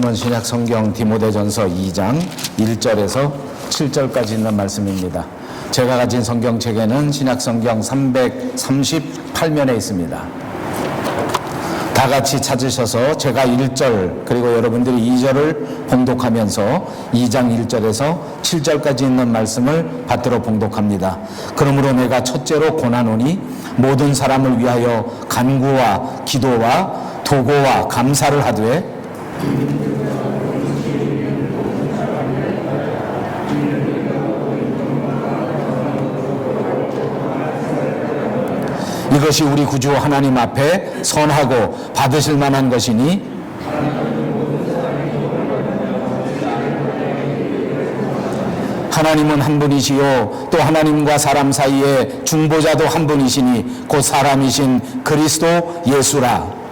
말씀은 신약 성경 디모데전서 2장 1절에서 7절까지 있는 말씀입니다. 제가 가진 성경책에는 신약 성경 338면에 있습니다. 다 같이 찾으셔서 제가 1절 그리고 여러분들이 2절을 봉독하면서 2장 1절에서 7절까지 있는 말씀을 받들어 봉독합니다. 그러므로 내가 첫째로 권하노니 모든 사람을 위하여 간구와 기도와 도고와 감사를 하되 이것이 우리 구주 하나님 앞에 선하고 받으실 만한 것이니 하나님은 한 분이시요 또 하나님과 사람 사이에 중보자도 한 분이시니 곧 사람이신 그리스도 예수라.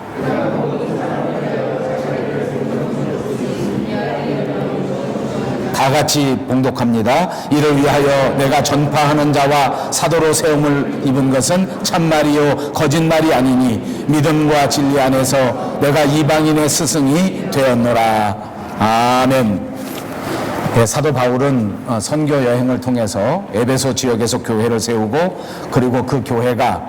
다 같이 봉독합니다. 이를 위하여 내가 전파하는 자와 사도로 세움을 입은 것은 참말이요 거짓말이 아니니 믿음과 진리 안에서 내가 이방인의 스승이 되었노라. 아멘. 네, 사도 바울은 선교 여행을 통해서 에베소 지역에서 교회를 세우고 그리고 그 교회가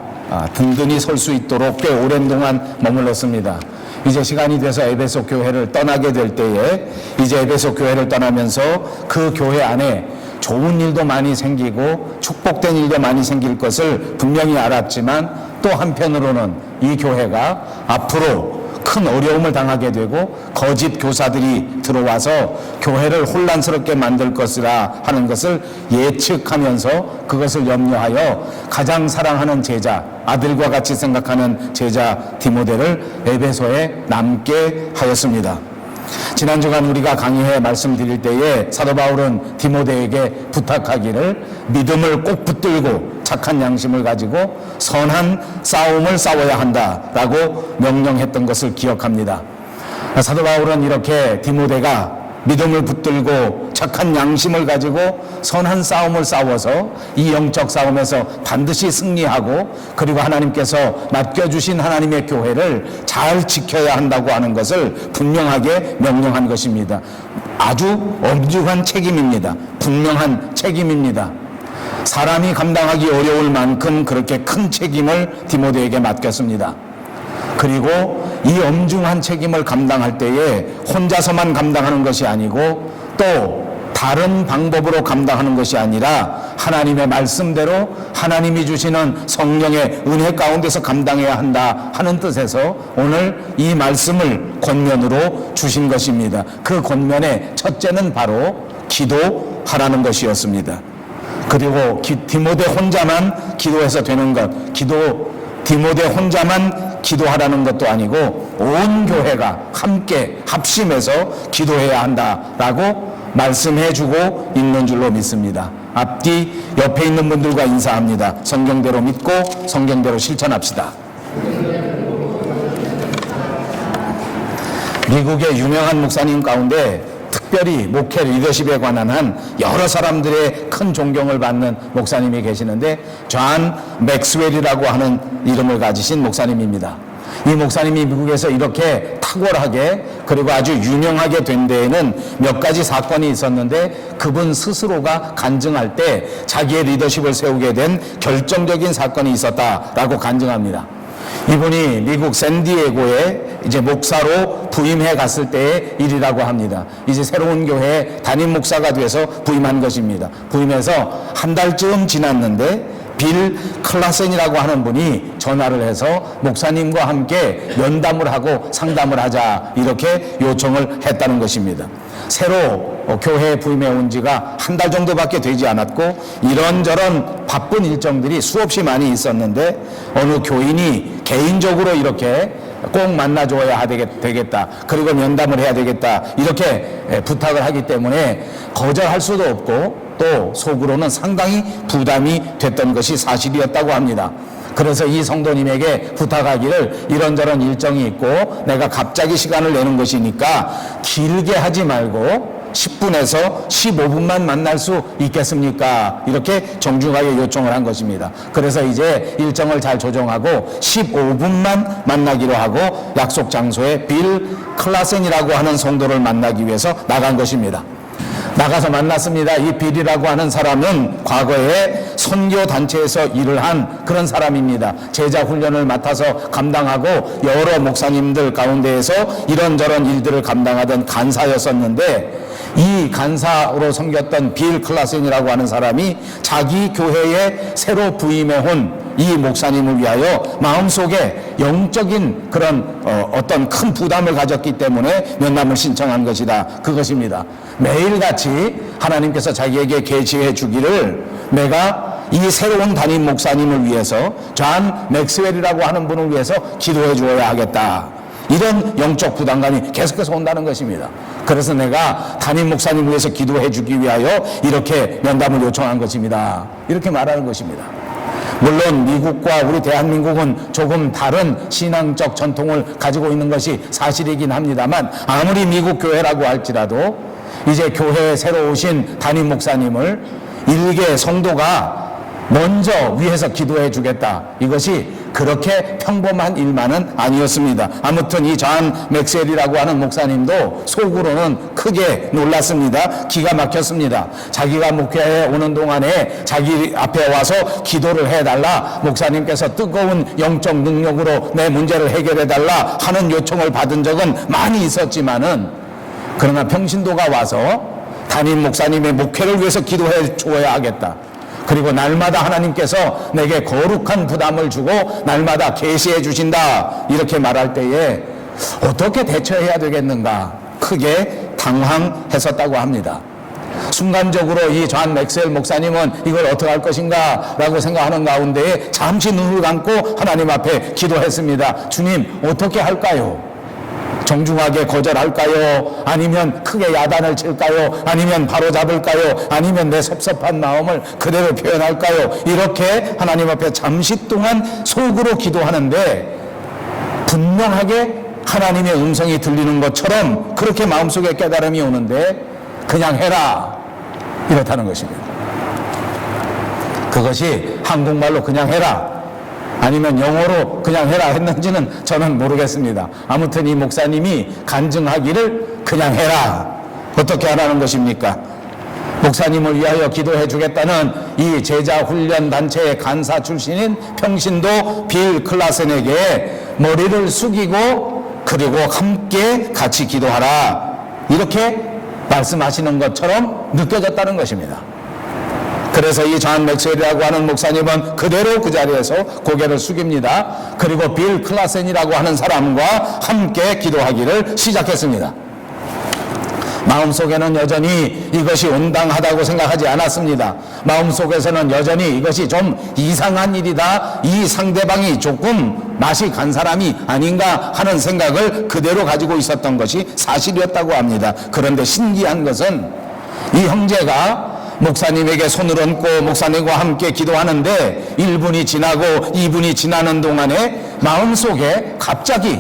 든든히 설 수 있도록 꽤 오랜 동안 머물렀습니다. 이제 시간이 돼서 에베소 교회를 떠나게 될 때에 이제 에베소 교회를 떠나면서 그 교회 안에 좋은 일도 많이 생기고 축복된 일도 많이 생길 것을 분명히 알았지만 또 한편으로는 이 교회가 앞으로 큰 어려움을 당하게 되고 거짓 교사들이 들어와서 교회를 혼란스럽게 만들 것이라 하는 것을 예측하면서 그것을 염려하여 가장 사랑하는 제자, 아들과 같이 생각하는 제자 디모데를 에베소에 남게 하였습니다. 지난 주간 우리가 강의해 말씀드릴 때에 사도 바울은 디모데에게 부탁하기를 믿음을 꼭 붙들고 착한 양심을 가지고 선한 싸움을 싸워야 한다라고 명령했던 것을 기억합니다. 사도 바울은 이렇게 디모데가 믿음을 붙들고 착한 양심을 가지고 선한 싸움을 싸워서 이 영적 싸움에서 반드시 승리하고 그리고 하나님께서 맡겨주신 하나님의 교회를 잘 지켜야 한다고 하는 것을 분명하게 명령한 것입니다. 아주 엄중한 책임입니다. 분명한 책임입니다. 사람이 감당하기 어려울 만큼 그렇게 큰 책임을 디모데에게 맡겼습니다. 그리고 이 엄중한 책임을 감당할 때에 혼자서만 감당하는 것이 아니고 또 다른 방법으로 감당하는 것이 아니라 하나님의 말씀대로 하나님이 주시는 성령의 은혜 가운데서 감당해야 한다 하는 뜻에서 오늘 이 말씀을 권면으로 주신 것입니다. 그 권면의 첫째는 바로 기도하라는 것이었습니다. 그리고 디모데 혼자만 기도해서 되는 것, 디모데 혼자만 기도하라는 것도 아니고 온 교회가 함께 합심해서 기도해야 한다라고 말씀해주고 있는 줄로 믿습니다. 앞뒤 옆에 있는 분들과 인사합니다. 성경대로 믿고 성경대로 실천합시다. 미국의 유명한 목사님 가운데 특별히 목회 리더십에 관한 한 여러 사람들의 큰 존경을 받는 목사님이 계시는데 존 맥스웰이라고 하는 이름을 가지신 목사님입니다. 이 목사님이 미국에서 이렇게 탁월하게 그리고 아주 유명하게 된 데에는 몇 가지 사건이 있었는데 그분 스스로가 간증할 때 자기의 리더십을 세우게 된 결정적인 사건이 있었다라고 간증합니다. 이분이 미국 샌디에고에 이제 목사로 부임해 갔을 때의 일이라고 합니다. 이제 새로운 교회에 담임 목사가 돼서 부임한 것입니다. 부임해서 한 달쯤 지났는데 빌 클라센이라고 하는 분이 전화를 해서 목사님과 함께 면담을 하고 상담을 하자 이렇게 요청을 했다는 것입니다. 새로 교회에 부임해 온 지가 한 달 정도밖에 되지 않았고 이런저런 바쁜 일정들이 수없이 많이 있었는데 어느 교인이 개인적으로 이렇게 꼭 만나줘야 되겠다 그리고 면담을 해야 되겠다 이렇게 부탁을 하기 때문에 거절할 수도 없고 또 속으로는 상당히 부담이 됐던 것이 사실이었다고 합니다. 그래서 이 성도님에게 부탁하기를 이런저런 일정이 있고 내가 갑자기 시간을 내는 것이니까 길게 하지 말고 10분에서 15분만 만날 수 있겠습니까? 이렇게 정중하게 요청을 한 것입니다. 그래서 이제 일정을 잘 조정하고 15분만 만나기로 하고 약속 장소에 빌 클라센이라고 하는 성도를 만나기 위해서 나간 것입니다. 나가서 만났습니다. 이 빌이라고 하는 사람은 과거에 선교 단체에서 일을 한 그런 사람입니다. 제자 훈련을 맡아서 감당하고 여러 목사님들 가운데에서 이런저런 일들을 감당하던 간사였었는데, 이 간사로 섬겼던 빌 클라센이라고 하는 사람이 자기 교회에 새로 부임해온 이 목사님을 위하여 마음속에 영적인 그런 어떤 큰 부담을 가졌기 때문에 면담을 신청한 것이다. 그것입니다. 매일같이 하나님께서 자기에게 계시해 주기를, 내가 이 새로운 담임 목사님을 위해서, 존 맥스웰이라고 하는 분을 위해서 기도해 주어야 하겠다. 이런 영적 부담감이 계속해서 온다는 것입니다. 그래서 내가 담임 목사님을 위해서 기도해 주기 위하여 이렇게 면담을 요청한 것입니다. 이렇게 말하는 것입니다. 물론 미국과 우리 대한민국은 조금 다른 신앙적 전통을 가지고 있는 것이 사실이긴 합니다만, 아무리 미국 교회라고 할지라도 이제 교회에 새로 오신 담임 목사님을 일개 성도가 먼저 위해서 기도해 주겠다, 이것이 그렇게 평범한 일만은 아니었습니다. 아무튼 이 존 맥스웰이라고 하는 목사님도 속으로는 크게 놀랐습니다. 기가 막혔습니다. 자기가 목회에 오는 동안에 자기 앞에 와서 기도를 해달라, 목사님께서 뜨거운 영적 능력으로 내 문제를 해결해달라 하는 요청을 받은 적은 많이 있었지만은, 그러나 평신도가 와서 담임 목사님의 목회를 위해서 기도해 주어야 하겠다, 그리고 날마다 하나님께서 내게 거룩한 부담을 주고 날마다 계시해 주신다, 이렇게 말할 때에 어떻게 대처해야 되겠는가 크게 당황했었다고 합니다. 순간적으로 이 존 맥스웰 목사님은 이걸 어떻게 할 것인가 라고 생각하는 가운데에 잠시 눈을 감고 하나님 앞에 기도했습니다. 주님, 어떻게 할까요? 정중하게 거절할까요? 아니면 크게 야단을 칠까요? 아니면 바로 잡을까요? 아니면 내 섭섭한 마음을 그대로 표현할까요? 이렇게 하나님 앞에 잠시 동안 속으로 기도하는데, 분명하게 하나님의 음성이 들리는 것처럼 그렇게 마음속에 깨달음이 오는데, 그냥 해라, 이렇다는 것입니다. 그것이 한국말로 그냥 해라, 아니면 영어로 그냥 해라 했는지는 저는 모르겠습니다. 아무튼 이 목사님이 간증하기를 그냥 해라, 어떻게 하라는 것입니까? 목사님을 위하여 기도해 주겠다는 이 제자 훈련 단체의 간사 출신인 평신도 빌 클라센에게 머리를 숙이고 그리고 함께 같이 기도하라, 이렇게 말씀하시는 것처럼 느껴졌다는 것입니다. 그래서 이 존 맥스웰이라고 하는 목사님은 그대로 그 자리에서 고개를 숙입니다. 그리고 빌 클라센이라고 하는 사람과 함께 기도하기를 시작했습니다. 마음속에는 여전히 이것이 온당하다고 생각하지 않았습니다. 마음속에서는 여전히 이것이 좀 이상한 일이다, 이 상대방이 조금 맛이 간 사람이 아닌가 하는 생각을 그대로 가지고 있었던 것이 사실이었다고 합니다. 그런데 신기한 것은 이 형제가 목사님에게 손을 얹고 목사님과 함께 기도하는데 1분이 지나고 2분이 지나는 동안에 마음속에 갑자기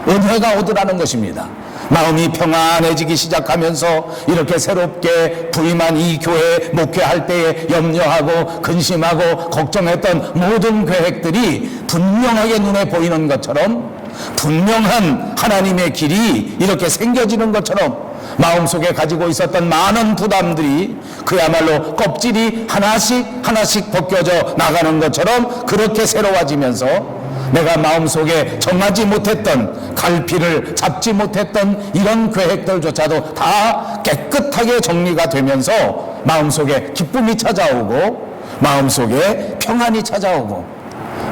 은혜가 오더라는 것입니다. 마음이 평안해지기 시작하면서 이렇게 새롭게 부임한 이 교회 목회할 때에 염려하고 근심하고 걱정했던 모든 계획들이 분명하게 눈에 보이는 것처럼, 분명한 하나님의 길이 이렇게 생겨지는 것처럼, 마음속에 가지고 있었던 많은 부담들이 그야말로 껍질이 하나씩 하나씩 벗겨져 나가는 것처럼 그렇게 새로워지면서, 내가 마음속에 정하지 못했던, 갈피를 잡지 못했던 이런 계획들조차도 다 깨끗하게 정리가 되면서 마음속에 기쁨이 찾아오고 마음속에 평안이 찾아오고,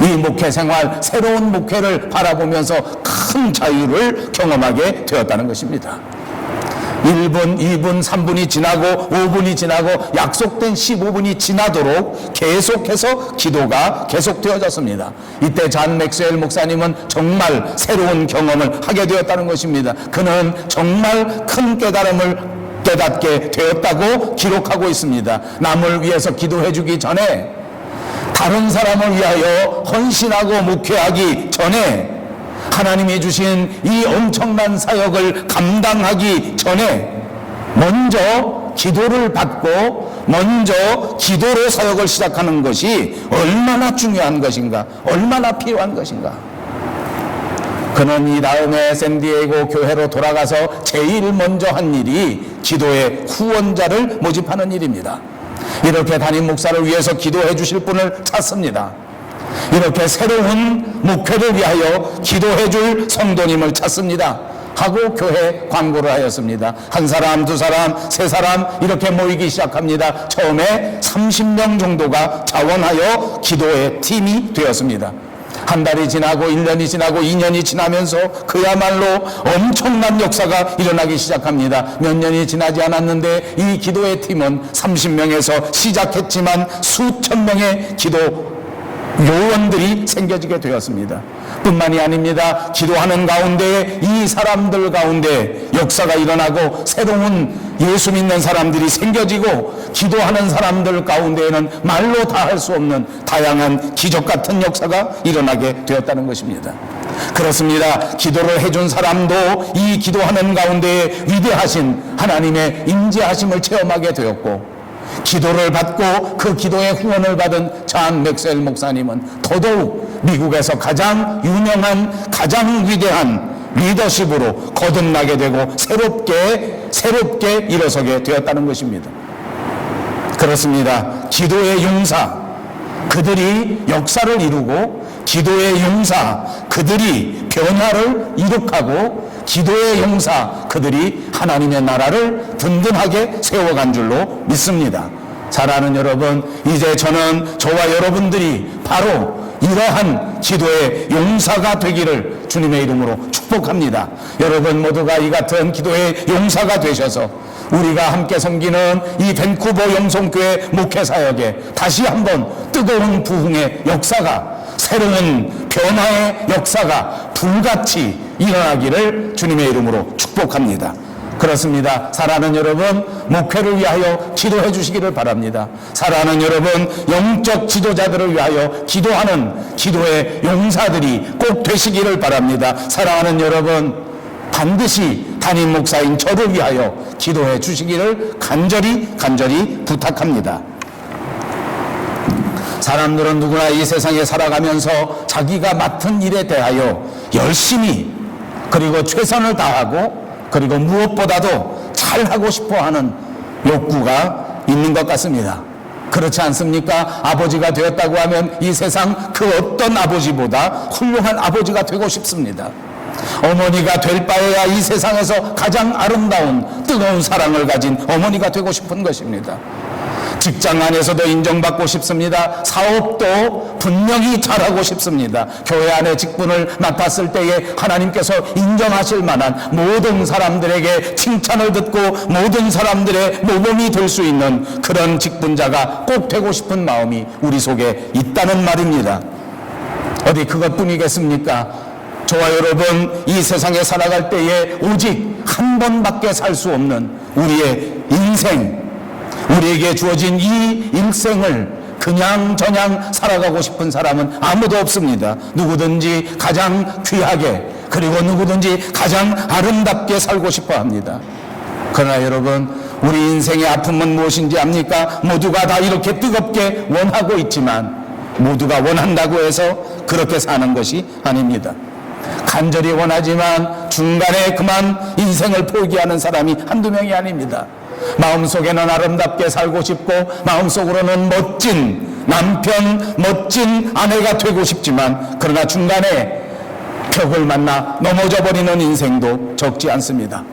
이 목회 생활, 새로운 목회를 바라보면서 큰 자유를 경험하게 되었다는 것입니다. 1분, 2분, 3분이 지나고 5분이 지나고 약속된 15분이 지나도록 계속해서 기도가 계속되어졌습니다. 이때 존 맥스웰 목사님은 정말 새로운 경험을 하게 되었다는 것입니다. 그는 정말 큰 깨달음을 깨닫게 되었다고 기록하고 있습니다. 남을 위해서 기도해 주기 전에, 다른 사람을 위하여 헌신하고 목회하기 전에, 하나님이 주신 이 엄청난 사역을 감당하기 전에 먼저 기도를 받고 먼저 기도로 사역을 시작하는 것이 얼마나 중요한 것인가, 얼마나 필요한 것인가. 그는 이 다음에 샌디에이고 교회로 돌아가서 제일 먼저 한 일이 기도의 후원자를 모집하는 일입니다. 이렇게 담임 목사를 위해서 기도해 주실 분을 찾습니다. 이렇게 새로운 목회를 위하여 기도해 줄 성도님을 찾습니다. 하고 교회 광고를 하였습니다. 한 사람, 두 사람, 세 사람 이렇게 모이기 시작합니다. 처음에 30명 정도가 자원하여 기도의 팀이 되었습니다. 한 달이 지나고 1년이 지나고 2년이 지나면서 그야말로 엄청난 역사가 일어나기 시작합니다. 몇 년이 지나지 않았는데 이 기도의 팀은 30명에서 시작했지만 수천 명의 기도 요원들이 생겨지게 되었습니다. 뿐만이 아닙니다. 기도하는 가운데 이 사람들 가운데 역사가 일어나고 새로운 예수 믿는 사람들이 생겨지고 기도하는 사람들 가운데에는 말로 다 할 수 없는 다양한 기적 같은 역사가 일어나게 되었다는 것입니다. 그렇습니다. 기도를 해준 사람도 이 기도하는 가운데 위대하신 하나님의 임재하심을 체험하게 되었고, 기도를 받고 그 기도의 후원을 받은 잔 맥스웰 목사님은 더더욱 미국에서 가장 유명한 가장 위대한 리더십으로 거듭나게 되고 새롭게 일어서게 되었다는 것입니다. 그렇습니다. 기도의 용사 그들이 역사를 이루고, 기도의 용사 그들이 변화를 이룩하고, 기도의 용사 그들이 하나님의 나라를 든든하게 세워간 줄로 믿습니다. 사랑하는 여러분, 이제 저는 저와 여러분들이 바로 이러한 기도의 용사가 되기를 주님의 이름으로 축복합니다. 여러분 모두가 이 같은 기도의 용사가 되셔서 우리가 함께 섬기는 이 밴쿠버 영성교회 목회사역에 다시 한번 뜨거운 부흥의 역사가, 새로운 변화의 역사가 불같이 일어나기를 주님의 이름으로 축복합니다. 그렇습니다. 사랑하는 여러분, 목회를 위하여 기도해 주시기를 바랍니다. 사랑하는 여러분, 영적 지도자들을 위하여 기도하는 기도의 용사들이 꼭 되시기를 바랍니다. 사랑하는 여러분, 반드시 담임 목사인 저를 위하여 기도해 주시기를 간절히 부탁합니다. 사람들은 누구나 이 세상에 살아가면서 자기가 맡은 일에 대하여 열심히 그리고 최선을 다하고, 그리고 무엇보다도 잘하고 싶어하는 욕구가 있는 것 같습니다. 그렇지 않습니까? 아버지가 되었다고 하면 이 세상 그 어떤 아버지보다 훌륭한 아버지가 되고 싶습니다. 어머니가 될 바에야 이 세상에서 가장 아름다운 뜨거운 사랑을 가진 어머니가 되고 싶은 것입니다. 직장 안에서도 인정받고 싶습니다. 사업도 분명히 잘하고 싶습니다. 교회 안에 직분을 맡았을 때에 하나님께서 인정하실 만한 모든 사람들에게 칭찬을 듣고 모든 사람들의 모범이 될 수 있는 그런 직분자가 꼭 되고 싶은 마음이 우리 속에 있다는 말입니다. 어디 그것뿐이겠습니까? 저와 여러분, 이 세상에 살아갈 때에 오직 한 번밖에 살 수 없는 우리의 인생, 우리에게 주어진 이 일생을 그냥 저냥 살아가고 싶은 사람은 아무도 없습니다. 누구든지 가장 귀하게, 그리고 누구든지 가장 아름답게 살고 싶어 합니다. 그러나 여러분, 우리 인생의 아픔은 무엇인지 압니까? 모두가 다 이렇게 뜨겁게 원하고 있지만 모두가 원한다고 해서 그렇게 사는 것이 아닙니다. 간절히 원하지만 중간에 그만 인생을 포기하는 사람이 한두 명이 아닙니다. 마음속에는 아름답게 살고 싶고, 마음속으로는 멋진 남편, 멋진 아내가 되고 싶지만, 그러나 중간에 벽을 만나 넘어져 버리는 인생도 적지 않습니다.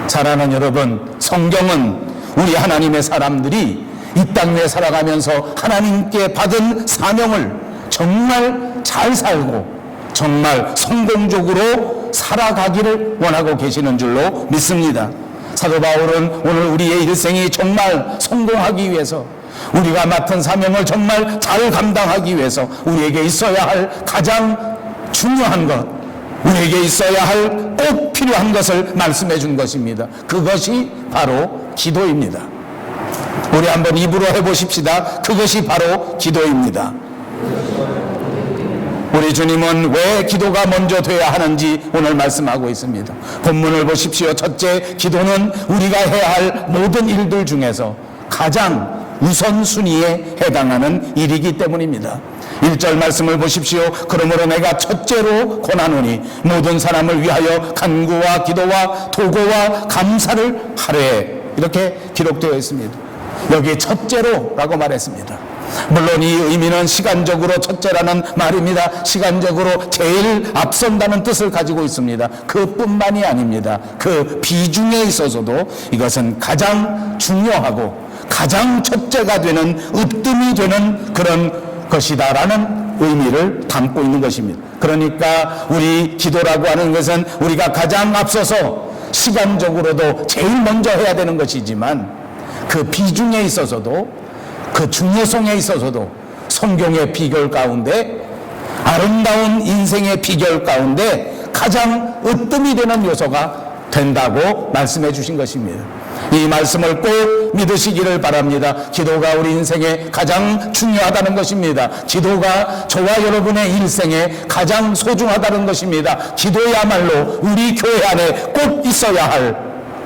사랑하는 여러분, 성경은 우리 하나님의 사람들이 이 땅 위에 살아가면서 하나님께 받은 사명을 정말 잘 살고 정말 성공적으로 살아가기를 원하고 계시는 줄로 믿습니다. 사도 바울은 오늘 우리의 일생이 정말 성공하기 위해서, 우리가 맡은 사명을 정말 잘 감당하기 위해서 우리에게 있어야 할 가장 중요한 것, 우리에게 있어야 할 꼭 필요한 것을 말씀해 준 것입니다. 그것이 바로 기도입니다. 우리 한번 입으로 해보십시다. 그것이 바로 기도입니다. 우리 주님은 왜 기도가 먼저 돼야 하는지 오늘 말씀하고 있습니다. 본문을 보십시오. 첫째, 기도는 우리가 해야 할 모든 일들 중에서 가장 우선순위에 해당하는 일이기 때문입니다. 1절 말씀을 보십시오. 그러므로 내가 첫째로 권하노니 모든 사람을 위하여 간구와 기도와 도고와 감사를 하래. 이렇게 기록되어 있습니다. 여기 첫째로라고 말했습니다. 물론 이 의미는 시간적으로 첫째라는 말입니다. 시간적으로 제일 앞선다는 뜻을 가지고 있습니다. 그뿐만이 아닙니다. 그 비중에 있어서도 이것은 가장 중요하고 가장 첫째가 되는, 으뜸이 되는 그런 것이다라는 의미를 담고 있는 것입니다. 그러니까 우리 기도라고 하는 것은 우리가 가장 앞서서 시간적으로도 제일 먼저 해야 되는 것이지만 그 비중에 있어서도, 그 중요성에 있어서도 성경의 비결 가운데, 아름다운 인생의 비결 가운데 가장 으뜸이 되는 요소가 된다고 말씀해 주신 것입니다. 이 말씀을 꼭 믿으시기를 바랍니다. 기도가 우리 인생에 가장 중요하다는 것입니다. 기도가 저와 여러분의 일생에 가장 소중하다는 것입니다. 기도야말로 우리 교회 안에 꼭 있어야 할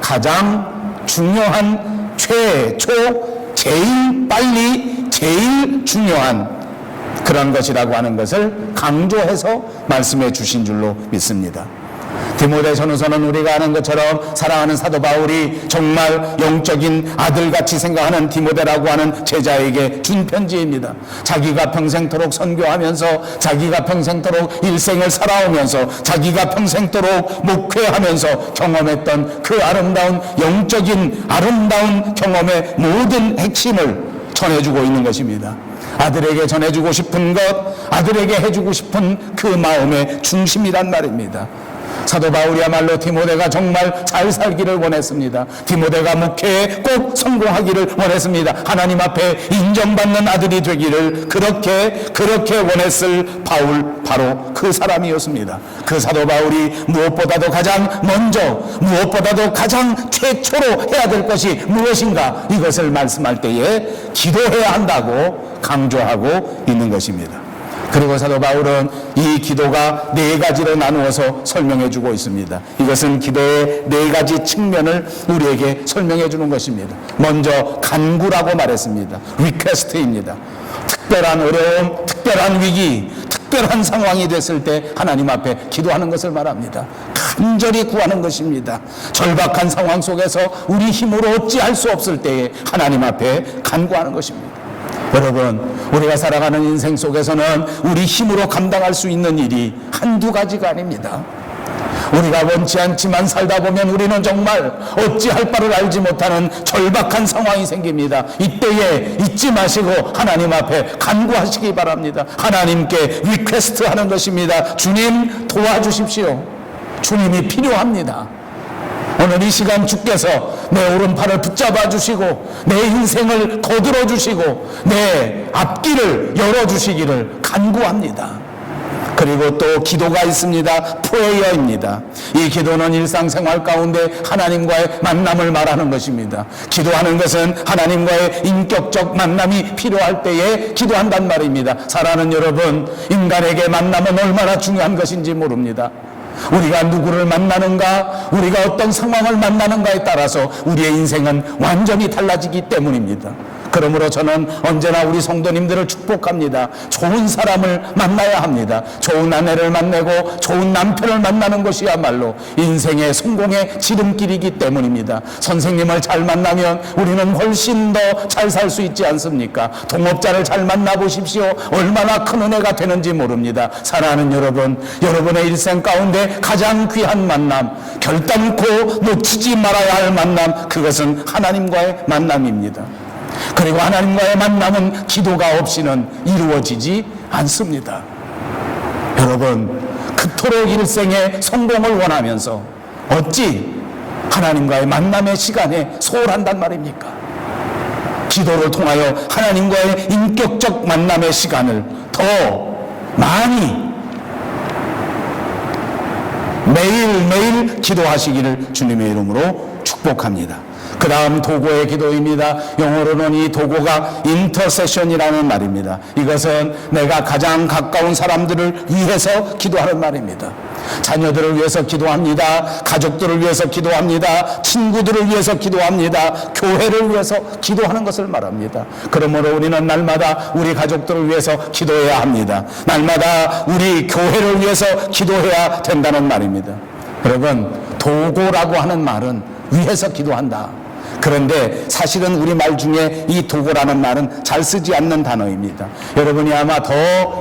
가장 중요한, 최초, 제일 빨리, 제일 중요한 그런 것이라고 하는 것을 강조해서 말씀해 주신 줄로 믿습니다. 디모데 전후서는 우리가 아는 것처럼 사랑하는 사도 바울이 정말 영적인 아들같이 생각하는 디모데라고 하는 제자에게 준 편지입니다. 자기가 평생토록 선교하면서, 자기가 평생토록 일생을 살아오면서, 자기가 평생토록 목회하면서 경험했던 그 아름다운 영적인 아름다운 경험의 모든 핵심을 전해주고 있는 것입니다. 아들에게 전해주고 싶은 것, 아들에게 해주고 싶은 그 마음의 중심이란 말입니다. 사도 바울이야말로 디모데가 정말 잘 살기를 원했습니다. 디모데가 목회에 꼭 성공하기를 원했습니다. 하나님 앞에 인정받는 아들이 되기를 그렇게 원했을 바울, 바로 그 사람이었습니다. 그 사도 바울이 무엇보다도 가장 먼저, 무엇보다도 가장 최초로 해야 될 것이 무엇인가, 이것을 말씀할 때에 기도해야 한다고 강조하고 있는 것입니다. 그리고 사도 바울은 이 기도가 네 가지로 나누어서 설명해 주고 있습니다. 이것은 기도의 네 가지 측면을 우리에게 설명해 주는 것입니다. 먼저 간구라고 말했습니다. 리퀘스트입니다. 특별한 어려움, 특별한 위기, 특별한 상황이 됐을 때 하나님 앞에 기도하는 것을 말합니다. 간절히 구하는 것입니다. 절박한 상황 속에서 우리 힘으로 어찌할 수 없을 때에 하나님 앞에 간구하는 것입니다. 여러분, 우리가 살아가는 인생 속에서는 우리 힘으로 감당할 수 있는 일이 한두 가지가 아닙니다. 우리가 원치 않지만 살다 보면 우리는 정말 어찌할 바를 알지 못하는 절박한 상황이 생깁니다. 이때에 잊지 마시고 하나님 앞에 간구하시기 바랍니다. 하나님께 리퀘스트 하는 것입니다. 주님, 도와주십시오. 주님이 필요합니다. 오늘 이 시간 주께서 내 오른팔을 붙잡아 주시고 내 인생을 거들어 주시고 내 앞길을 열어 주시기를 간구합니다. 그리고 또 기도가 있습니다. 프레이어입니다. 이 기도는 일상생활 가운데 하나님과의 만남을 말하는 것입니다. 기도하는 것은 하나님과의 인격적 만남이 필요할 때에 기도한단 말입니다. 사랑하는 여러분, 인간에게 만남은 얼마나 중요한 것인지 모릅니다. 우리가 누구를 만나는가, 우리가 어떤 상황을 만나는가에 따라서 우리의 인생은 완전히 달라지기 때문입니다. 그러므로 저는 언제나 우리 성도님들을 축복합니다. 좋은 사람을 만나야 합니다. 좋은 아내를 만나고 좋은 남편을 만나는 것이야말로 인생의 성공의 지름길이기 때문입니다. 선생님을 잘 만나면 우리는 훨씬 더 잘 살 수 있지 않습니까? 동업자를 잘 만나보십시오. 얼마나 큰 은혜가 되는지 모릅니다. 사랑하는 여러분, 여러분의 일생 가운데 가장 귀한 만남, 결단코 놓치지 말아야 할 만남, 그것은 하나님과의 만남입니다. 그리고 하나님과의 만남은 기도가 없이는 이루어지지 않습니다. 여러분, 그토록 일생의 성공을 원하면서 어찌 하나님과의 만남의 시간에 소홀한단 말입니까? 기도를 통하여 하나님과의 인격적 만남의 시간을 더 많이 매일매일 기도하시기를 주님의 이름으로 축복합니다. 그 다음 도고의 기도입니다. 영어로는 이 도고가 인터세션이라는 말입니다. 이것은 내가 가장 가까운 사람들을 위해서 기도하는 말입니다. 자녀들을 위해서 기도합니다. 가족들을 위해서 기도합니다. 친구들을 위해서 기도합니다. 교회를 위해서 기도하는 것을 말합니다. 그러므로 우리는 날마다 우리 가족들을 위해서 기도해야 합니다. 날마다 우리 교회를 위해서 기도해야 된다는 말입니다. 여러분, 도고라고 하는 말은 위해서 기도한다. 그런데 사실은 우리 말 중에 이 도고라는 말은 잘 쓰지 않는 단어입니다. 여러분이 아마 더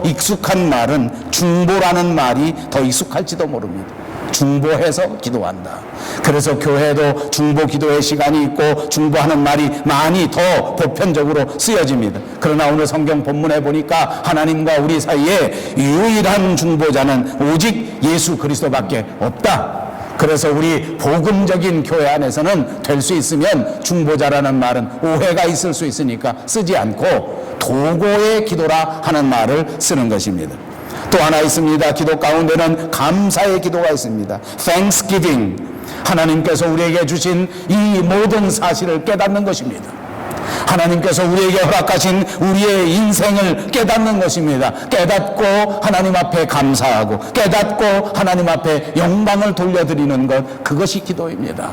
익숙한 말은 중보라는 말이 더 익숙할지도 모릅니다. 중보해서 기도한다. 그래서 교회도 중보 기도의 시간이 있고 중보하는 말이 많이 더 보편적으로 쓰여집니다. 그러나 오늘 성경 본문에 보니까 하나님과 우리 사이에 유일한 중보자는 오직 예수 그리스도밖에 없다. 그래서 우리 복음적인 교회 안에서는 될 수 있으면 중보자라는 말은 오해가 있을 수 있으니까 쓰지 않고 도고의 기도라 하는 말을 쓰는 것입니다. 또 하나 있습니다. 기도 가운데는 감사의 기도가 있습니다. Thanksgiving. 하나님께서 우리에게 주신 이 모든 사실을 깨닫는 것입니다. 하나님께서 우리에게 허락하신 우리의 인생을 깨닫는 것입니다. 깨닫고 하나님 앞에 감사하고 깨닫고 하나님 앞에 영광을 돌려드리는 것, 그것이 기도입니다.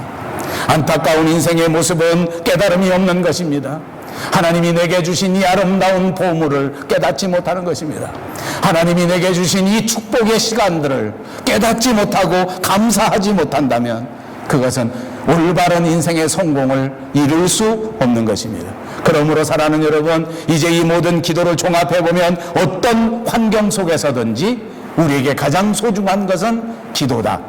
안타까운 인생의 모습은 깨달음이 없는 것입니다. 하나님이 내게 주신 이 아름다운 보물을 깨닫지 못하는 것입니다. 하나님이 내게 주신 이 축복의 시간들을 깨닫지 못하고 감사하지 못한다면 그것은 올바른 인생의 성공을 이룰 수 없는 것입니다. 그러므로 사랑하는 여러분, 이제 이 모든 기도를 종합해보면 어떤 환경 속에서든지 우리에게 가장 소중한 것은 기도다.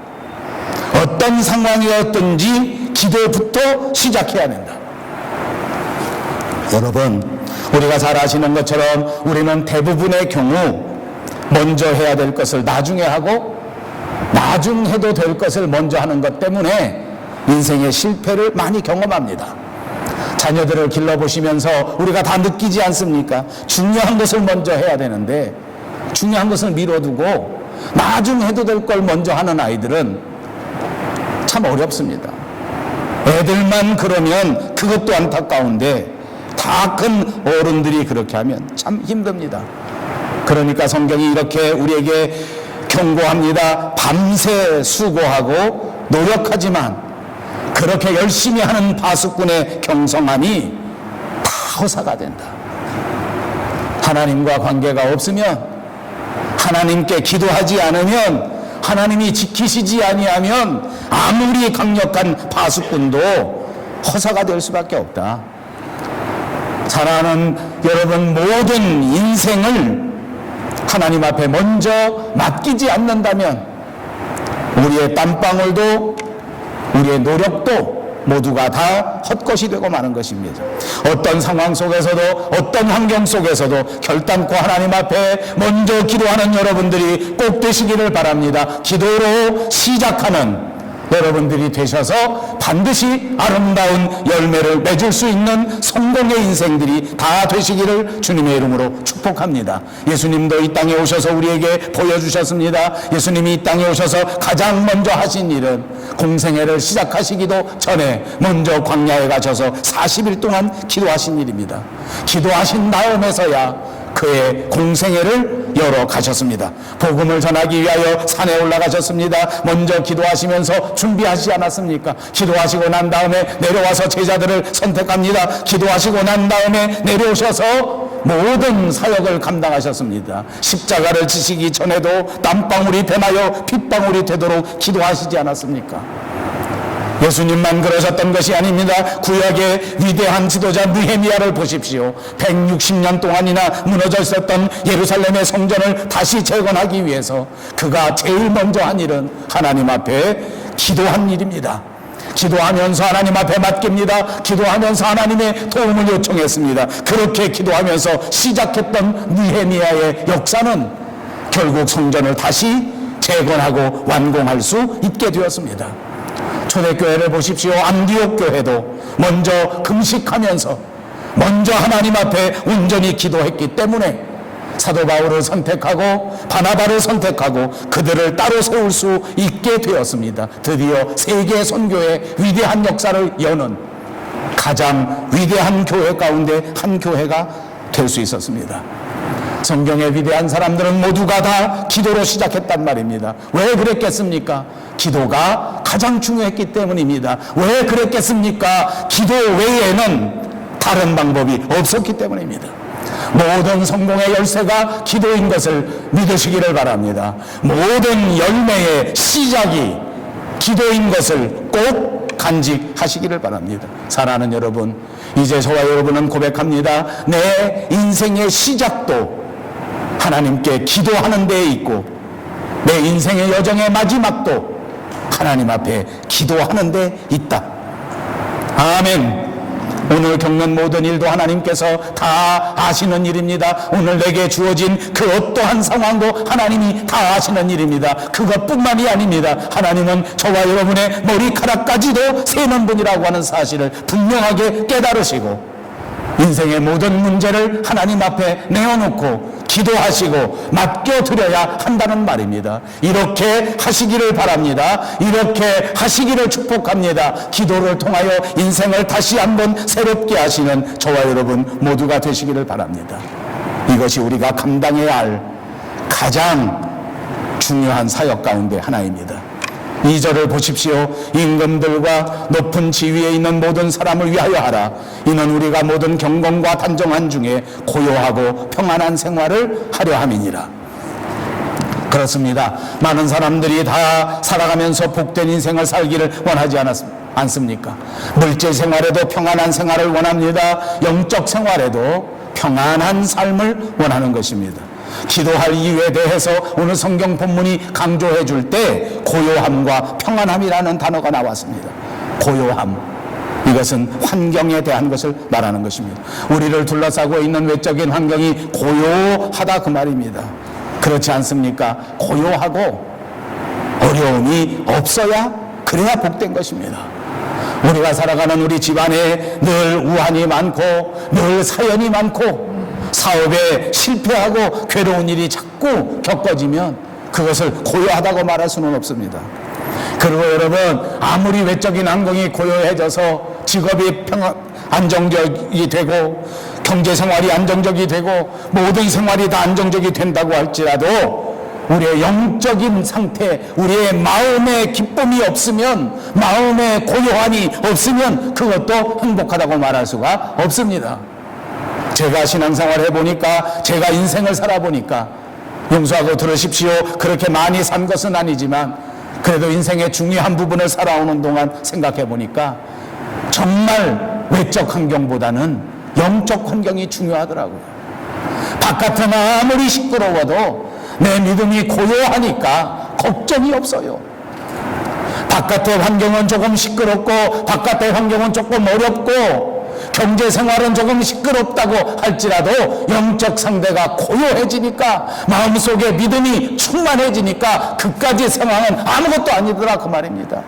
어떤 상황이었든지 기도부터 시작해야 된다. 여러분, 우리가 잘 아시는 것처럼 우리는 대부분의 경우 먼저 해야 될 것을 나중에 하고 나중 해도 될 것을 먼저 하는 것 때문에 인생의 실패를 많이 경험합니다. 자녀들을 길러보시면서 우리가 다 느끼지 않습니까? 중요한 것을 먼저 해야 되는데 중요한 것을 미뤄두고 나중에 해도 될 걸 먼저 하는 아이들은 참 어렵습니다. 애들만 그러면 그것도 안타까운데 다 큰 어른들이 그렇게 하면 참 힘듭니다. 그러니까 성경이 이렇게 우리에게 경고합니다. 밤새 수고하고 노력하지만 그렇게 열심히 하는 바수꾼의 경성함이 다 허사가 된다. 하나님과 관계가 없으면, 하나님께 기도하지 않으면, 하나님이 지키시지 아니하면 아무리 강력한 바수꾼도 허사가 될 수밖에 없다. 사랑하는 여러분, 모든 인생을 하나님 앞에 먼저 맡기지 않는다면 우리의 땀방울도 우리의 노력도 모두가 다 헛것이 되고 마는 것입니다. 어떤 상황 속에서도 어떤 환경 속에서도 결단코 하나님 앞에 먼저 기도하는 여러분들이 꼭 되시기를 바랍니다. 기도로 시작하는 여러분들이 되셔서 반드시 아름다운 열매를 맺을 수 있는 성공의 인생들이 다 되시기를 주님의 이름으로 축복합니다. 예수님도 이 땅에 오셔서 우리에게 보여주셨습니다. 예수님이 이 땅에 오셔서 가장 먼저 하신 일은 공생애를 시작하시기도 전에 먼저 광야에 가셔서 40일 동안 기도하신 일입니다. 기도하신 다음에서야 그의 공생애를 열어 가셨습니다. 복음을 전하기 위하여 산에 올라가셨습니다. 먼저 기도하시면서 준비하시지 않았습니까? 기도하시고 난 다음에 내려와서 제자들을 선택합니다. 기도하시고 난 다음에 내려오셔서 모든 사역을 감당하셨습니다. 십자가를 지시기 전에도 땀방울이 변하여 핏방울이 되도록 기도하시지 않았습니까? 예수님만 그러셨던 것이 아닙니다. 구약의 위대한 지도자 느헤미야를 보십시오. 160년 동안이나 무너져 있었던 예루살렘의 성전을 다시 재건하기 위해서 그가 제일 먼저 한 일은 하나님 앞에 기도한 일입니다. 기도하면서 하나님 앞에 맡깁니다. 기도하면서 하나님의 도움을 요청했습니다. 그렇게 기도하면서 시작했던 느헤미야의 역사는 결국 성전을 다시 재건하고 완공할 수 있게 되었습니다. 초대교회를 보십시오. 안디옥 교회도 먼저 금식하면서 먼저 하나님 앞에 온전히 기도했기 때문에 사도 바울을 선택하고 바나바를 선택하고 그들을 따로 세울 수 있게 되었습니다. 드디어 세계 선교의 위대한 역사를 여는 가장 위대한 교회 가운데 한 교회가 될 수 있었습니다. 성경의 위대한 사람들은 모두가 다 기도로 시작했단 말입니다. 왜 그랬겠습니까? 기도가 가장 중요했기 때문입니다. 왜 그랬겠습니까? 기도 외에는 다른 방법이 없었기 때문입니다. 모든 성공의 열쇠가 기도인 것을 믿으시기를 바랍니다. 모든 열매의 시작이 기도인 것을 꼭 간직하시기를 바랍니다. 사랑하는 여러분, 이제 저와 여러분은 고백합니다. 내 인생의 시작도 하나님께 기도하는 데에 있고 내 인생의 여정의 마지막도 하나님 앞에 기도하는 데 있다. 아멘. 오늘 겪는 모든 일도 하나님께서 다 아시는 일입니다. 오늘 내게 주어진 그 어떠한 상황도 하나님이 다 아시는 일입니다. 그것뿐만이 아닙니다. 하나님은 저와 여러분의 머리카락까지도 세는 분이라고 하는 사실을 분명하게 깨달으시고 인생의 모든 문제를 하나님 앞에 내어놓고 기도하시고 맡겨드려야 한다는 말입니다. 이렇게 하시기를 바랍니다. 이렇게 하시기를 축복합니다. 기도를 통하여 인생을 다시 한번 새롭게 하시는 저와 여러분 모두가 되시기를 바랍니다. 이것이 우리가 감당해야 할 가장 중요한 사역 가운데 하나입니다. 2절을 보십시오. 임금들과 높은 지위에 있는 모든 사람을 위하여 하라. 이는 우리가 모든 경건과 단정한 중에 고요하고 평안한 생활을 하려 함이니라. 그렇습니다. 많은 사람들이 다 살아가면서 복된 인생을 살기를 원하지 않습니까? 물질 생활에도 평안한 생활을 원합니다. 영적 생활에도 평안한 삶을 원하는 것입니다. 기도할 이유에 대해서 오늘 성경 본문이 강조해 줄 때 고요함과 평안함이라는 단어가 나왔습니다. 고요함, 이것은 환경에 대한 것을 말하는 것입니다. 우리를 둘러싸고 있는 외적인 환경이 고요하다 그 말입니다. 그렇지 않습니까? 고요하고 어려움이 없어야 그래야 복된 것입니다. 우리가 살아가는 우리 집안에 늘 우환이 많고 늘 사연이 많고 사업에 실패하고 괴로운 일이 자꾸 겪어지면 그것을 고요하다고 말할 수는 없습니다. 그리고 여러분, 아무리 외적인 환경이 고요해져서 직업이 안정적이 되고 경제생활이 안정적이 되고 모든 생활이 다 안정적이 된다고 할지라도 우리의 영적인 상태, 우리의 마음의 기쁨이 없으면, 마음의 고요함이 없으면 그것도 행복하다고 말할 수가 없습니다. 제가 신앙생활 해보니까, 제가 인생을 살아보니까, 용서하고 들으십시오. 그렇게 많이 산 것은 아니지만 그래도 인생의 중요한 부분을 살아오는 동안 생각해보니까 정말 외적 환경보다는 영적 환경이 중요하더라고요. 바깥은 아무리 시끄러워도 내 믿음이 고요하니까 걱정이 없어요. 바깥의 환경은 조금 시끄럽고 바깥의 환경은 조금 어렵고 경제생활은 조금 시끄럽다고 할지라도 영적 상대가 고요해지니까 마음속에 믿음이 충만해지니까 그까지 상황은 아무것도 아니더라 그 말입니다.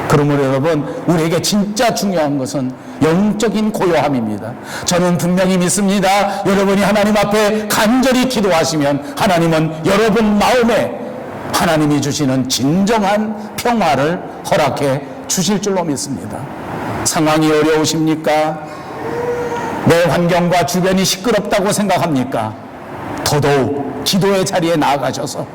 그러므로 여러분, 우리에게 진짜 중요한 것은 영적인 고요함입니다. 저는 분명히 믿습니다. 여러분이 하나님 앞에 간절히 기도하시면 하나님은 여러분 마음에 하나님이 주시는 진정한 평화를 허락해 주실 줄로 믿습니다. 상황이 어려우십니까? 내 환경과 주변이 시끄럽다고 생각합니까? 더더욱 기도의 자리에 나아가셔서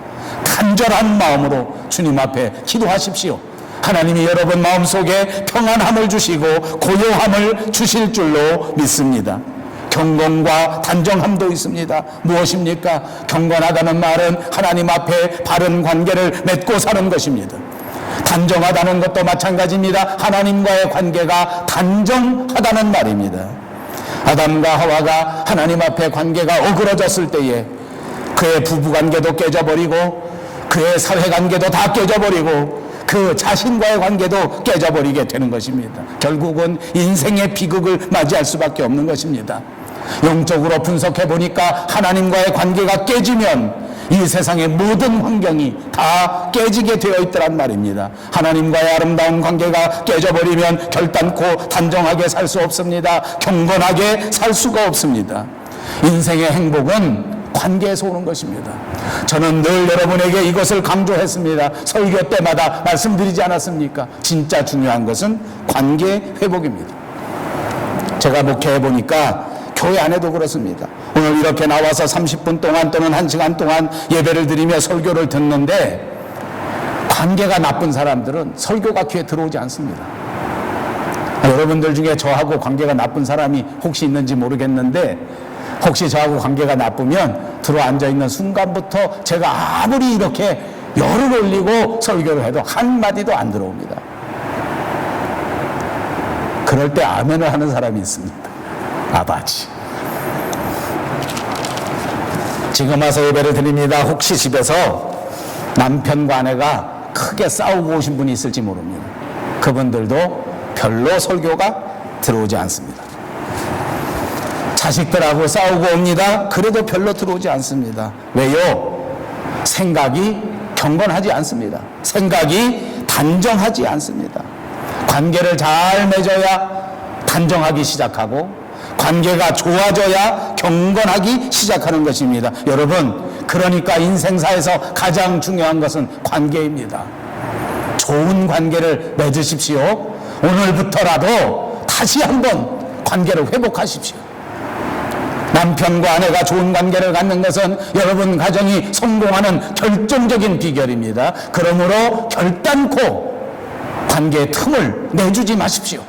간절한 마음으로 주님 앞에 기도하십시오. 하나님이 여러분 마음속에 평안함을 주시고 고요함을 주실 줄로 믿습니다. 경건과 단정함도 있습니다. 무엇입니까? 경건하다는 말은 하나님 앞에 바른 관계를 맺고 사는 것입니다. 단정하다는 것도 마찬가지입니다. 하나님과의 관계가 단정하다는 말입니다. 아담과 하와가 하나님 앞에 관계가 어그러졌을 때에 그의 부부관계도 깨져버리고 그의 사회관계도 다 깨져버리고 그 자신과의 관계도 깨져버리게 되는 것입니다. 결국은 인생의 비극을 맞이할 수밖에 없는 것입니다. 영적으로 분석해 보니까 하나님과의 관계가 깨지면 이 세상의 모든 환경이 다 깨지게 되어 있더란 말입니다. 하나님과의 아름다운 관계가 깨져버리면 결단코 단정하게 살 수 없습니다. 경건하게 살 수가 없습니다. 인생의 행복은 관계에서 오는 것입니다. 저는 늘 여러분에게 이것을 강조했습니다. 설교 때마다 말씀드리지 않았습니까? 진짜 중요한 것은 관계 회복입니다. 제가 목회해 보니까 교회 안에도 그렇습니다. 오늘 오늘 이렇게 나와서 30분 동안 또는 1시간 동안 예배를 드리며 설교를 듣는데 관계가 나쁜 사람들은 설교가 귀에 들어오지 않습니다. 여러분들 중에 저하고 관계가 나쁜 사람이 혹시 있는지 모르겠는데 혹시 저하고 관계가 나쁘면 들어앉아 있는 순간부터 제가 아무리 이렇게 열을 올리고 설교를 해도 한마디도 안 들어옵니다. 그럴 때 아멘을 하는 사람이 있습니다. 아버지. 지금 와서 예배를 드립니다. 혹시 집에서 남편과 아내가 크게 싸우고 오신 분이 있을지 모릅니다. 그분들도 별로 설교가 들어오지 않습니다. 자식들하고 싸우고 옵니다. 그래도 별로 들어오지 않습니다. 왜요? 생각이 경건하지 않습니다. 생각이 단정하지 않습니다. 관계를 잘 맺어야 단정하기 시작하고 관계가 좋아져야 경건하기 시작하는 것입니다. 여러분, 그러니까 인생사에서 가장 중요한 것은 관계입니다. 좋은 관계를 맺으십시오. 오늘부터라도 다시 한번 관계를 회복하십시오. 남편과 아내가 좋은 관계를 갖는 것은 여러분 가정이 성공하는 결정적인 비결입니다. 그러므로 결단코 관계의 틈을 내주지 마십시오.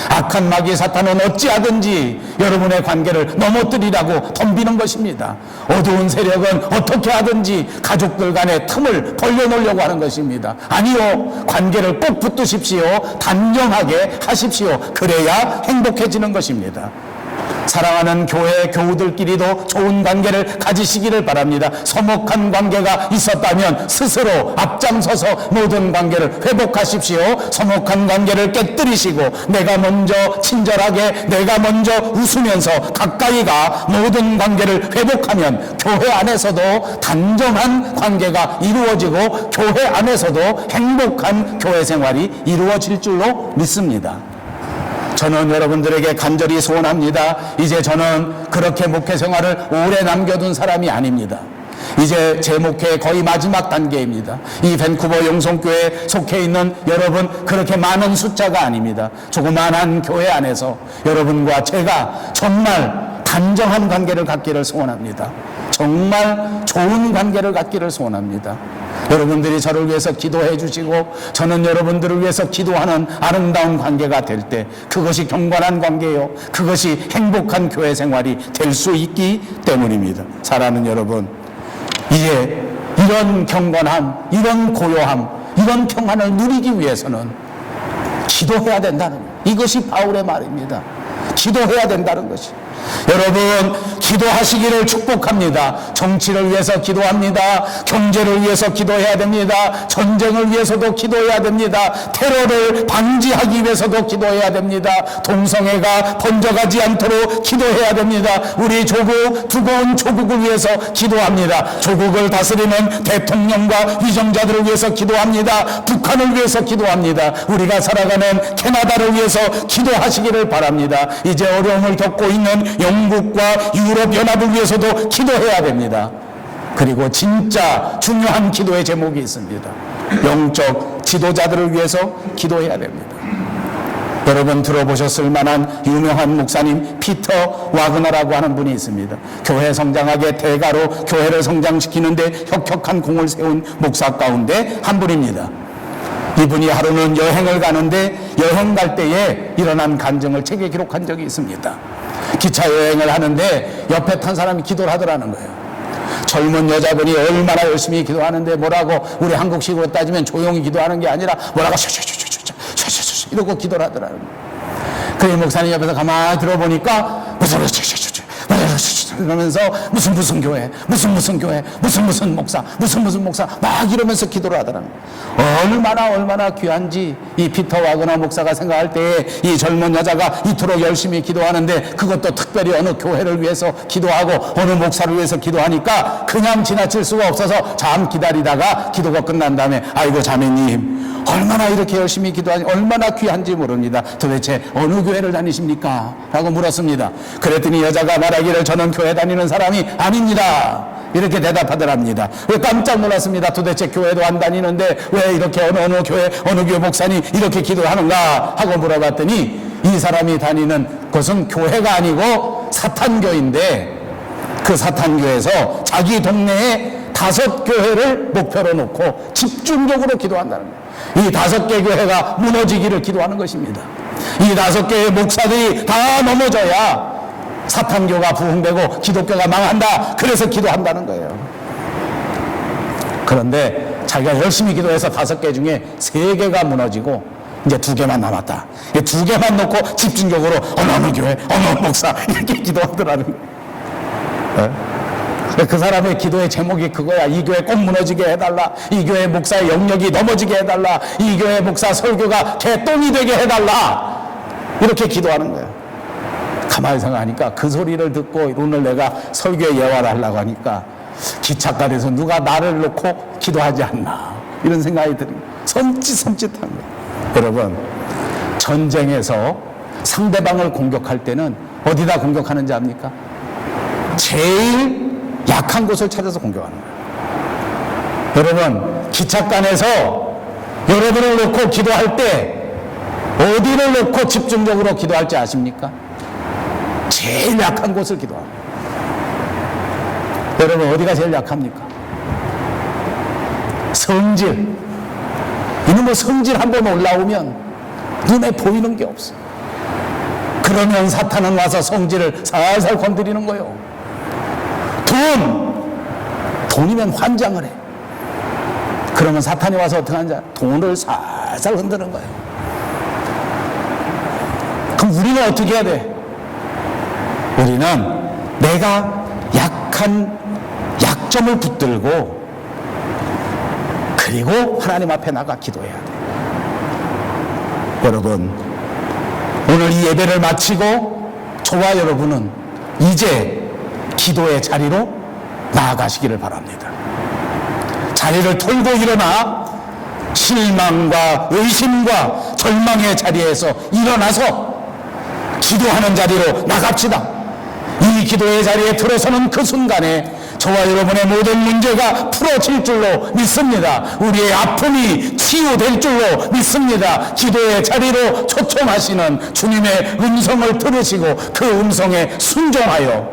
악한 마귀 사탄은 어찌하든지 여러분의 관계를 넘어뜨리라고 덤비는 것입니다. 어두운 세력은 어떻게 하든지 가족들 간의 틈을 벌려놓으려고 하는 것입니다. 아니요, 관계를 꼭 붙드십시오. 단정하게 하십시오. 그래야 행복해지는 것입니다. 사랑하는 교회 교우들끼리도 좋은 관계를 가지시기를 바랍니다. 서먹한 관계가 있었다면 스스로 앞장서서 모든 관계를 회복하십시오. 서먹한 관계를 깨뜨리시고 내가 먼저 친절하게 내가 먼저 웃으면서 가까이가 모든 관계를 회복하면 교회 안에서도 단정한 관계가 이루어지고 교회 안에서도 행복한 교회 생활이 이루어질 줄로 믿습니다. 저는 여러분들에게 간절히 소원합니다. 이제 저는 그렇게 목회 생활을 오래 남겨둔 사람이 아닙니다. 이제 제 목회의 거의 마지막 단계입니다. 이 밴쿠버 영성교회에 속해 있는 여러분, 그렇게 많은 숫자가 아닙니다. 조그만한 교회 안에서 여러분과 제가 정말 단정한 관계를 갖기를 소원합니다. 정말 좋은 관계를 갖기를 소원합니다. 여러분들이 저를 위해서 기도해 주시고 저는 여러분들을 위해서 기도하는 아름다운 관계가 될 때 그것이 경건한 관계요, 그것이 행복한 교회 생활이 될 수 있기 때문입니다. 사랑하는 여러분, 이제 이런 경건함, 이런 고요함, 이런 평안을 누리기 위해서는 기도해야 된다는 거예요. 이것이 바울의 말입니다. 기도해야 된다는 것이. 여러분, 기도하시기를 축복합니다. 정치를 위해서 기도합니다. 경제를 위해서 기도해야 됩니다. 전쟁을 위해서도 기도해야 됩니다. 테러를 방지하기 위해서도 기도해야 됩니다. 동성애가 번져가지 않도록 기도해야 됩니다. 우리 조국, 두고온 조국을 위해서 기도합니다. 조국을 다스리는 대통령과 위정자들을 위해서 기도합니다. 북한을 위해서 기도합니다. 우리가 살아가는 캐나다를 위해서 기도하시기를 바랍니다. 이제 어려움을 겪고 있는 영국과 유럽연합을 위해서도 기도해야 됩니다. 그리고 진짜 중요한 기도의 제목이 있습니다. 영적 지도자들을 위해서 기도해야 됩니다. 여러분 들어보셨을 만한 유명한 목사님 피터 와그너라고 하는 분이 있습니다. 교회 성장하게 대가로 교회를 성장시키는데 혁혁한 공을 세운 목사 가운데 한 분입니다. 이분이 하루는 여행을 가는데 여행 갈 때에 일어난 간증을 책에 기록한 적이 있습니다. 기차 여행을 하는데 옆에 탄 사람이 기도를 하더라는 거예요. 젊은 여자분이 얼마나 열심히 기도하는데 뭐라고, 우리 한국식으로 따지면 조용히 기도하는 게 아니라 뭐라고 샤샤샤샤샤샤샤 이러고 기도를 하더라는 거예요. 그 목사님 옆에서 가만히 들어보니까 이러면서 무슨 교회, 무슨 교회, 무슨 목사, 무슨 목사 막 이러면서 기도를 하더라는 거예요. 얼마나 귀한지 이 피터 와그너 목사가 생각할 때에 이 젊은 여자가 이토록 열심히 기도하는데, 그것도 특별히 어느 교회를 위해서 기도하고 어느 목사를 위해서 기도하니까 그냥 지나칠 수가 없어서 잠 기다리다가 기도가 끝난 다음에, 아이고 자매님 얼마나 이렇게 열심히 기도하니 얼마나 귀한지 모릅니다. 도대체 어느 교회를 다니십니까? 라고 물었습니다. 그랬더니 여자가 말하기를 저는 교회 다니는 사람이 아닙니다. 이렇게 대답하더랍니다. 왜 깜짝 놀랐습니다. 도대체 교회도 안 다니는데 왜 이렇게 어느 교회 목사님 이렇게 기도하는가 하고 물어봤더니 이 사람이 다니는 곳은 교회가 아니고 사탄교인데 그 사탄교회에서 자기 동네에 5교회를 목표로 놓고 집중적으로 기도한다는 거예요. 이 5개 교회가 무너지기를 기도하는 것입니다. 이 5개의 목사들이 다 넘어져야 사탄교가 부흥되고 기독교가 망한다. 그래서 기도한다는 거예요. 그런데 자기가 열심히 기도해서 5개 중에 3개가 무너지고 이제 2개만 남았다. 2개만 놓고 집중적으로 어느 교회, 어느 목사 이렇게 기도하더라는 거예요. 그 사람의 기도의 제목이 그거야. 이 교회 꼭 무너지게 해달라. 이 교회 목사의 영역이 넘어지게 해달라. 이 교회 목사 설교가 개똥이 되게 해달라. 이렇게 기도하는 거예요. 가만히 생각하니까 그 소리를 듣고 오늘 내가 설교에 예화를 하려고 하니까 기찻가에서 누가 나를 놓고 기도하지 않나 이런 생각이 들어요. 섬찟한 거예요. 여러분, 전쟁에서 상대방을 공격할 때는 어디다 공격하는지 압니까? 제일 약한 곳을 찾아서 공격하는 거예요. 여러분, 기찻간에서 여러분을 놓고 기도할 때 어디를 놓고 집중적으로 기도할지 아십니까? 제일 약한 곳을 기도합니다. 여러분, 어디가 제일 약합니까? 성질. 이놈의 성질 한번 올라오면 눈에 보이는 게 없어. 그러면 사탄은 와서 성질을 살살 건드리는 거예요. 돈이면 환장을 해. 그러면 사탄이 와서 어떻게 하는지 돈을 살살 흔드는 거예요. 그럼 우리는 어떻게 해야 돼? 우리는 내가 약한 약점을 붙들고 그리고 하나님 앞에 나가 기도해야 돼. 여러분, 오늘 이 예배를 마치고 저와 여러분은 이제 기도의 자리로 나아가시기를 바랍니다. 자리를 털고 일어나 실망과 의심과 절망의 자리에서 일어나서 기도하는 자리로 나갑시다. 이 기도의 자리에 들어서는 그 순간에 저와 여러분의 모든 문제가 풀어질 줄로 믿습니다. 우리의 아픔이 치유될 줄로 믿습니다. 기도의 자리로 초청하시는 주님의 음성을 들으시고 그 음성에 순종하여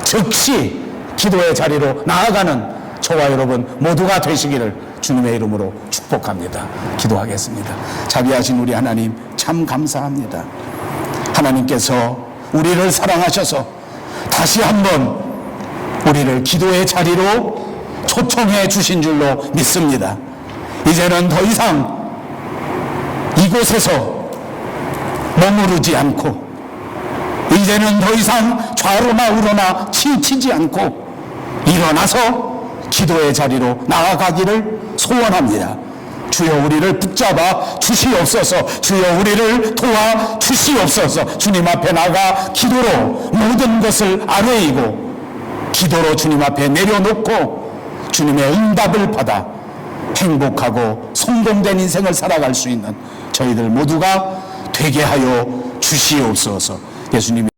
즉시 기도의 자리로 나아가는 저와 여러분 모두가 되시기를 주님의 이름으로 축복합니다. 기도하겠습니다. 자비하신 우리 하나님 참 감사합니다. 하나님께서 우리를 사랑하셔서 다시 한번 우리를 기도의 자리로 초청해 주신 줄로 믿습니다. 이제는 더 이상 이곳에서 머무르지 않고 이제는 더 이상 좌로나 우로나 치우치지 않고 일어나서 기도의 자리로 나아가기를 소원합니다. 주여 우리를 붙잡아 주시옵소서. 주여 우리를 도와 주시옵소서. 주님 앞에 나가 기도로 모든 것을 아뢰이고 기도로 주님 앞에 내려놓고 주님의 응답을 받아 행복하고 성공된 인생을 살아갈 수 있는 저희들 모두가 되게 하여 주시옵소서. 예수님